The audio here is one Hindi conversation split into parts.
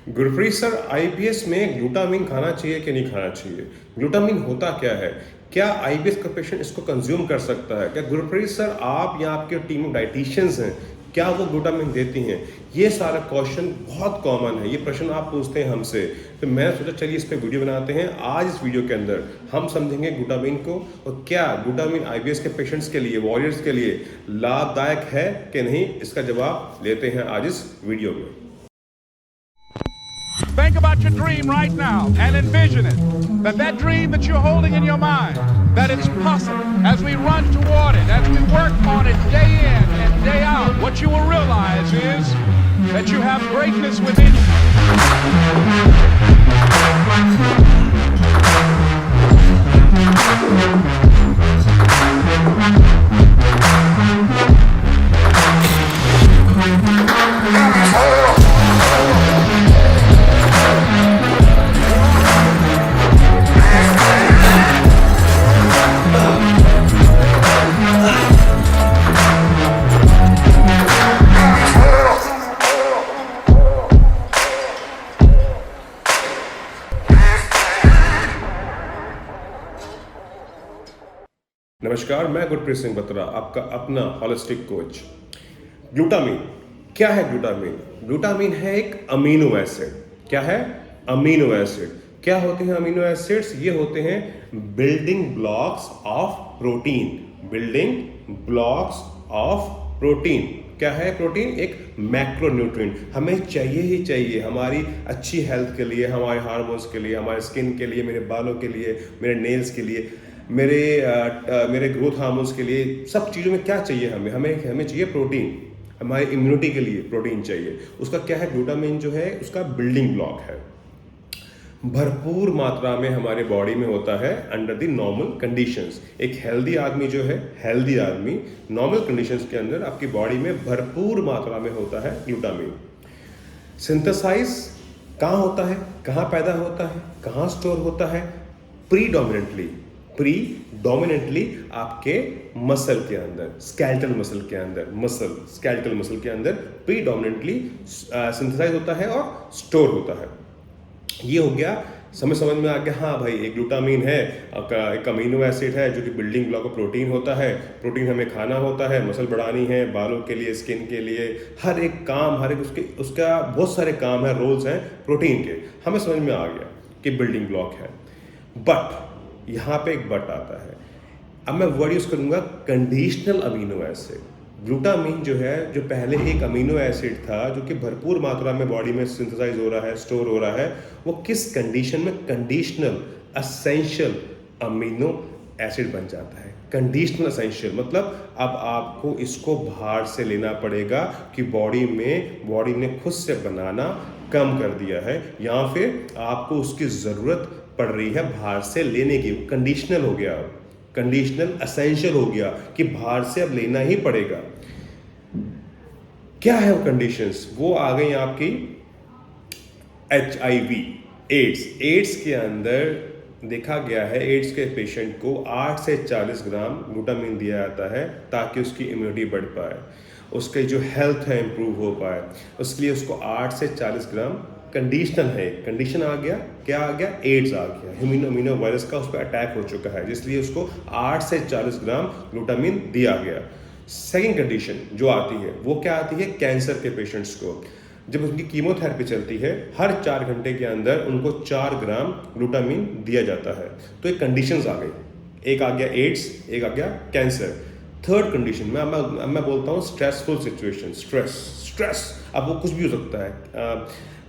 गुरप्रीत सर, आईबीएस में ग्लूटामिन खाना चाहिए कि नहीं खाना चाहिए? ग्लूटामिन होता क्या है? क्या आईबीएस का पेशेंट इसको कंज्यूम कर सकता है? क्या गुरप्रीत सर आप या आपके टीम में डाइटिशियंस हैं, क्या वो ग्लूटामिन देती हैं? ये सारा क्वेश्चन बहुत कॉमन है, ये प्रश्न आप पूछते हैं हमसे, तो मैं सोचा चलिए इस पर वीडियो बनाते हैं। आज इस वीडियो के अंदर हम समझेंगे ग्लूटामिन को और क्या ग्लूटामिन आईबीएस के पेशेंट्स के लिए, वॉरियर्स के लिए लाभदायक है कि नहीं, इसका जवाब लेते हैं आज इस वीडियो में। Think about your dream right now and envision it. That dream that you're holding in your mind, that it's possible. As we run toward it, as we work on it day in and day out, what you will realize is that you have greatness within नमस्कार, मैं गुरप्रीत सिंह बत्रा, आपका अपना होलिस्टिक कोच। ग्लूटामिन क्या है? ग्लूटामिन है एक अमीनो एसिड। क्या है? Amino acid. क्या होते हैं अमीनो एसिड्स? ये होते हैं building blocks of protein. Building blocks of protein. क्या है प्रोटीन? एक मैक्रोन्यूट्रिएंट। हमें चाहिए ही चाहिए हमारी अच्छी हेल्थ के लिए, हमारे हार्मोन्स के लिए, हमारे स्किन के लिए, मेरे बालों के लिए, मेरे नेल्स के लिए, मेरे ग्रोथ हार्मोन्स के लिए, सब चीज़ों में क्या चाहिए हमें चाहिए प्रोटीन। हमारी इम्यूनिटी के लिए प्रोटीन चाहिए। उसका क्या है? ग्लूटामिन जो है उसका बिल्डिंग ब्लॉक है। भरपूर मात्रा में हमारे बॉडी में होता है अंडर द नॉर्मल कंडीशंस। एक हेल्दी आदमी जो है, हेल्दी आदमी नॉर्मल कंडीशंस के अंदर आपकी बॉडी में भरपूर मात्रा में होता है ग्लूटामिन। सिंथेसाइज कहाँ होता है, कहाँ पैदा होता है, कहाँ स्टोर होता है? प्रीडोमिनेंटली आपके मसल के अंदर, स्केलेटल मसल के अंदर प्रीडोमिनेंटली सिंथेसाइज होता है और स्टोर होता है। ये हो गया, समझ में आ गया। हाँ भाई, एक ग्लूटामिन है, एक अमीनो एसिड है जो कि बिल्डिंग ब्लॉक ऑफ प्रोटीन होता है। प्रोटीन हमें खाना होता है, मसल बढ़ानी है, बालों के लिए, स्किन के लिए, हर एक काम, हर एक उसका बहुत सारे काम है, रोल्स हैं प्रोटीन के। हमें समझ में आ गया कि बिल्डिंग ब्लॉक है। बट यहाँ पे एक बट आता है। अब मैं वर्ड यूज करूंगा कंडीशनल अमीनो एसिड। ग्लूटामिन जो है, जो पहले एक अमीनो एसिड था जो कि भरपूर मात्रा में बॉडी में सिंथेसाइज हो रहा है, स्टोर हो रहा है, वो किस कंडीशन में? कंडीशनल एसेंशियल अमीनो एसिड बन जाता है। कंडीशनल एसेंशियल मतलब अब आपको इसको बाहर से लेना पड़ेगा कि बॉडी ने खुद से बनाना कम कर दिया है, या फिर आपको उसकी ज़रूरत पड़ रही है बाहर से लेने की। कंडीशनल हो गया, कंडीशनल एसेंशियल हो गया कि बाहर से अब लेना ही पड़ेगा। क्या है वो कंडीशंस? वो आ गई आपकी HIV, एड्स के अंदर देखा गया है, एड्स के पेशेंट को 8 से 40 ग्राम ग्लूटामिन दिया जाता है ताकि उसकी इम्यूनिटी बढ़ पाए, उसके जो हेल्थ है इम्प्रूव हो पाए। उसके लिए उसको 8 से 40 ग्राम कंडीशनल है। कंडीशन आ गया, क्या आ गया? एड्स आ गया, ह्यूमनो वायरस का उस पर अटैक हो चुका है, जिसलिए उसको 8 से 40 ग्राम ग्लूटामिन दिया गया। सेकेंड कंडीशन जो आती है वो क्या आती है? कैंसर के पेशेंट्स को जब उनकी कीमोथेरेपी चलती है, हर 4 घंटे के अंदर उनको 4 ग्राम ग्लूटामिन दिया जाता है। तो एक कंडीशंस आ गई, एक आ गया एड्स, एक आ गया कैंसर। थर्ड कंडीशन में मैं बोलता हूँ स्ट्रेसफुल सिचुएशन। स्ट्रेस अब वो कुछ भी हो सकता है,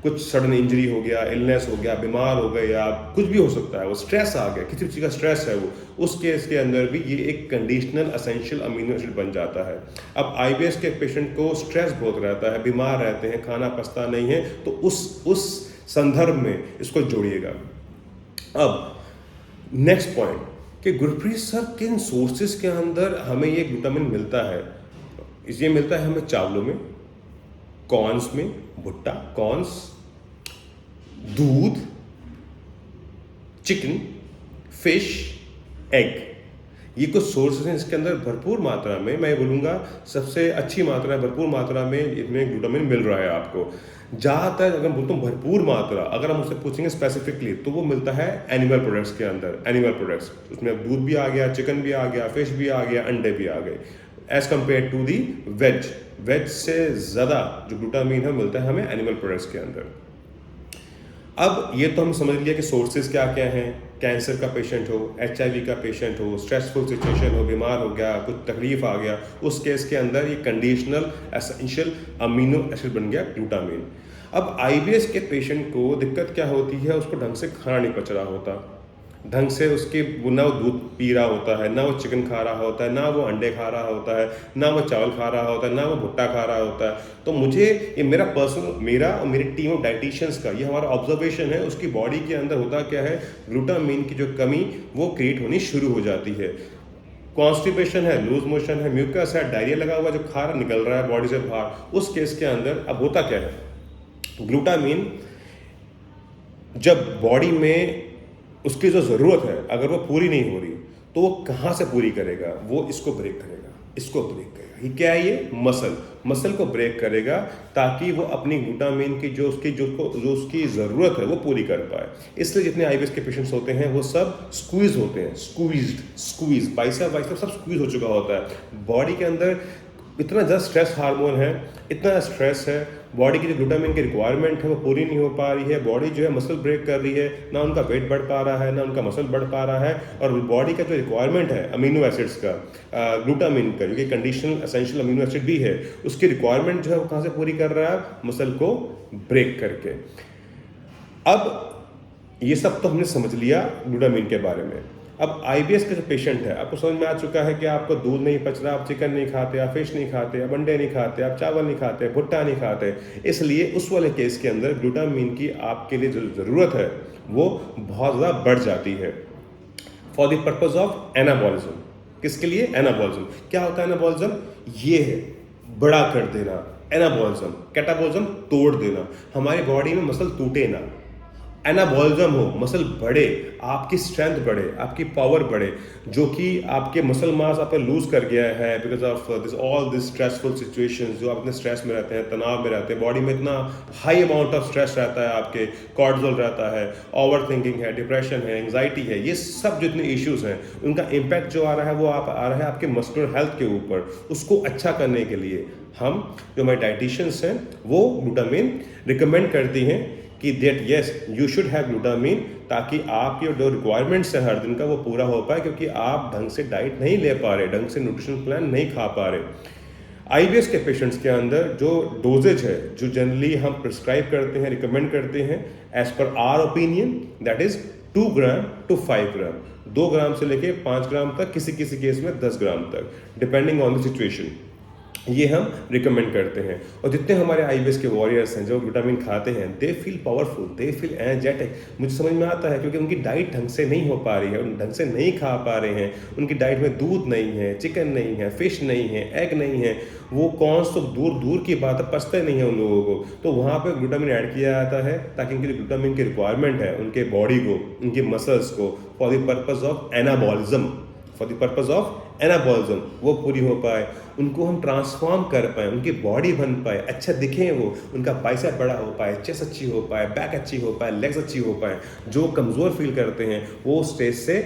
कुछ सडन इंजरी हो गया, इलनेस हो गया, बीमार हो गए, या कुछ भी हो सकता है, वो स्ट्रेस आ गया, किसी चीज़ का स्ट्रेस है वो, उस केस के अंदर भी ये एक कंडीशनल एसेंशियल अमीनो एसिड बन जाता है। अब आईबीएस के पेशेंट को स्ट्रेस बहुत रहता है, बीमार रहते हैं, खाना पचता नहीं है, तो उस संदर्भ में इसको जोड़िएगा। अब नेक्स्ट पॉइंट कि गुरप्रीत सर किन सोर्सेज के अंदर हमें ये ग्लूटामिन मिलता है? ये मिलता है हमें चावलों में, कॉर्न्स में, भुट्टा, कॉर्न्स, दूध, चिकन, फिश, एग। ये कुछ सोर्सेज हैं इसके अंदर भरपूर मात्रा में, मैं बोलूँगा सबसे अच्छी मात्रा भरपूर मात्रा में इसमें ग्लूटामिन मिल रहा है आपको। ज़्यादातर अगर बोलता हूँ भरपूर मात्रा, अगर हम उससे पूछेंगे स्पेसिफिकली तो वो मिलता है एनिमल प्रोडक्ट्स के अंदर। एनिमल प्रोडक्ट्स उसमें दूध भी आ गया, चिकन भी आ गया, फिश भी आ गया, अंडे भी आ गए, as compare to the veg. Veg से ज़्यादा जो ग्लूटामिन है मिलता है हमें एनिमल प्रोडक्ट्स के अंदर। अब ये तो हम समझ लिया कि सोर्सेज क्या क्या हैं। कैंसर का पेशेंट हो, HIV का पेशेंट हो, स्ट्रेसफुल सिचुएशन हो, बीमार हो गया, कुछ तकलीफ आ गया, उस केस के अंदर ये कंडीशनल एसेंशियल अमीनो एसिड बन गया ग्लूटामिन। अब IBS के पेशेंट को दिक्कत क्या होती है, उसको ढंग से खाना नहीं पच रहा होता, ढंग से उसके ना वो दूध पी रहा होता है, ना वो चिकन खा रहा होता है, ना वो अंडे खा रहा होता है, ना वो चावल खा रहा होता है, ना वो भुट्टा खा रहा होता है। तो मुझे ये मेरा और मेरी टीम ऑफ डाइटिशियंस का ये हमारा ऑब्जर्वेशन है, उसकी बॉडी के अंदर होता क्या है, ग्लूटामिन की जो कमी वो क्रिएट होनी शुरू हो जाती है। कॉन्स्टिपेशन है, लूज मोशन है, म्यूकस है, डायरिया लगा हुआ जो खा रहा निकल रहा है बॉडी से बाहर, उस केस के अंदर अब होता क्या है, ग्लूटामिन जब बॉडी में उसकी जो ज़रूरत है अगर वो पूरी नहीं हो रही तो वो कहाँ से पूरी करेगा, वो इसको ब्रेक करेगा, इसको ब्रेक करेगा। ये क्या है, ये मसल को ब्रेक करेगा ताकि वो अपनी ग्लूटामिन की जो उसकी ज़रूरत है वो पूरी कर पाए। इसलिए जितने IBS के पेशेंट्स होते हैं वो सब स्क्वीज होते हैं, स्क्वीज बाइसेप सब स्क्वीज हो चुका होता है। बॉडी के अंदर इतना ज़्यादा स्ट्रेस हार्मोन है, इतना स्ट्रेस है, बॉडी की जो ग्लूटामिन की रिक्वायरमेंट है वो पूरी नहीं हो पा रही है। बॉडी जो है मसल ब्रेक कर रही है, ना उनका वेट बढ़ पा रहा है, ना उनका मसल बढ़ पा रहा है। और बॉडी का जो रिक्वायरमेंट है अमीनो एसिड्स का, ग्लूटामिन का, जो कि कंडीशनल एसेंशियल अमीनो एसिड भी है, उसकी रिक्वायरमेंट जो है वो कहाँ से पूरी कर रहा है, मसल को ब्रेक करके। अब ये सब तो हमने समझ लिया ग्लूटामिन के बारे में। अब IBS का जो पेशेंट है, आपको समझ में आ चुका है कि आपको दूध नहीं पच रहा, आप चिकन नहीं खाते, आप फिश नहीं खाते, आप अंडे नहीं खाते, आप चावल नहीं खाते, भुट्टा नहीं खाते, इसलिए उस वाले केस के अंदर ग्लूटामिन की आपके लिए जो ज़रूरत है वो बहुत ज़्यादा बढ़ जाती है for the purpose of anabolism. किसके लिए, एनाबॉलिज्म। क्या होता है एनाबॉलिज्म, ये है बड़ा कर देना, एनाबॉलिज्म। कैटाबॉलिज्म तोड़ देना, हमारी बॉडी में मसल टूटे ना, एनाबॉलिज्म हो, मसल बढ़े, आपकी स्ट्रेंथ बढ़े, आपकी पावर बढ़े, जो कि आपके मसल मास आपका लूज कर गया है because of all this stressful situations. जो आप अपने स्ट्रेस में रहते हैं, तनाव में रहते हैं, बॉडी में इतना हाई अमाउंट ऑफ स्ट्रेस रहता है, आपके कॉर्टिसोल रहता है, ओवर थिंकिंग है, डिप्रेशन है, एंग्जाइटी है, ये सब जितने इश्यूज हैं उनका इम्पैक्ट जो आ रहा है वो आ रहा है आपके मस्कुलर हेल्थ के ऊपर। उसको अच्छा करने के लिए हम जो हमारे डाइटिशियंस हैं वो ग्लूटामिन रिकमेंड करती हैं कि that yes you should have glutamine, ताकि आपकी जो रिक्वायरमेंट्स है हर दिन का वो पूरा हो पाए, क्योंकि आप ढंग से डाइट नहीं ले पा रहे, ढंग से न्यूट्रिशन प्लान नहीं खा पा रहे। IBS के पेशेंट्स के अंदर जो डोजेज है जो जनरली हम प्रिस्क्राइब करते हैं, रिकमेंड करते हैं as per our opinion, that is 2 gram to 5 gram, 2 gram से लेके 5 ग्राम तक, किसी किसी केस में 10 ग्राम तक, डिपेंडिंग ऑन द सिचुएशन, ये हम रिकमेंड करते हैं। और जितने हमारे IBS के वॉरियर्स हैं जो ग्लूटामिन खाते हैं, they feel powerful, they feel energetic. मुझे समझ में आता है क्योंकि उनकी डाइट ढंग से नहीं हो पा रही है, उन ढंग से नहीं खा पा रहे हैं, उनकी डाइट में दूध नहीं है, चिकन नहीं है, फिश नहीं है, एग नहीं है, वो कौन सा दूर की बात है, पचते नहीं है उन लोगों को। तो वहाँ पर ग्लूटामिन ऐड किया जाता है ताकि उनकी ग्लूटामिन की रिक्वायरमेंट है उनके बॉडी को, उनकी मसल्स को, for the purpose of anabolism वो पूरी हो पाए, उनको हम ट्रांसफॉर्म कर पाए, उनकी बॉडी बन पाए, अच्छा दिखें वो, उनका बाइसेप बड़ा हो पाए, चेस्ट अच्छी हो पाए, बैक अच्छी हो पाए, लेग्स अच्छी हो पाए, जो कमज़ोर फील करते हैं वो स्टेज से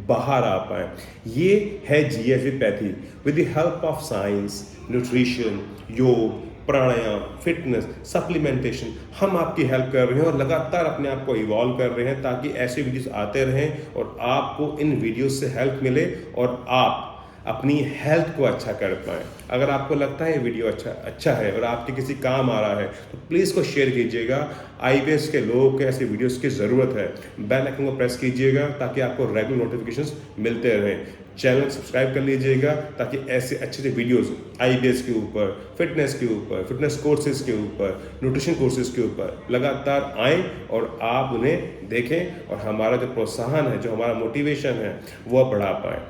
बाहर आ पाए। ये है GSV pathy with the help of science, nutrition, योग, प्राणायाम, फिटनेस, सप्लीमेंटेशन। हम आपकी हेल्प कर रहे हैं और लगातार अपने आप को इवॉल्व कर रहे हैं ताकि ऐसे वीडियोस आते रहें और आपको इन वीडियोस से हेल्प मिले और आप अपनी हेल्थ को अच्छा कर पाएँ। अगर आपको लगता है ये वीडियो अच्छा है और आपके किसी काम आ रहा है तो प्लीज़ इसको शेयर कीजिएगा। IBS के लोगों को ऐसे वीडियोस की ज़रूरत है। बेल आइकन को प्रेस कीजिएगा ताकि आपको रेगुलर नोटिफिकेशंस मिलते रहें। चैनल सब्सक्राइब कर लीजिएगा ताकि ऐसे अच्छे वीडियोस IBS के ऊपर, फिटनेस के ऊपर, फिटनेस कोर्सेज के ऊपर, न्यूट्रिशन कोर्सेज के ऊपर लगातार आएँ और आप उन्हें देखें और हमारा जो प्रोत्साहन है, जो हमारा मोटिवेशन है वो बढ़ा पाएँ।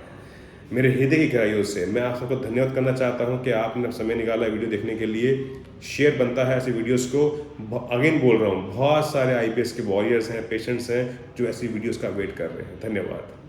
मेरे हृदय की गहराइयों से मैं आप सबको धन्यवाद करना चाहता हूं कि आपने समय निकाला वीडियो देखने के लिए। शेयर बनता है ऐसे वीडियोस को। अगेन बोल रहा हूं, बहुत सारे IBS के वॉरियर्स हैं, पेशेंट्स हैं जो ऐसी वीडियोस का वेट कर रहे हैं। धन्यवाद।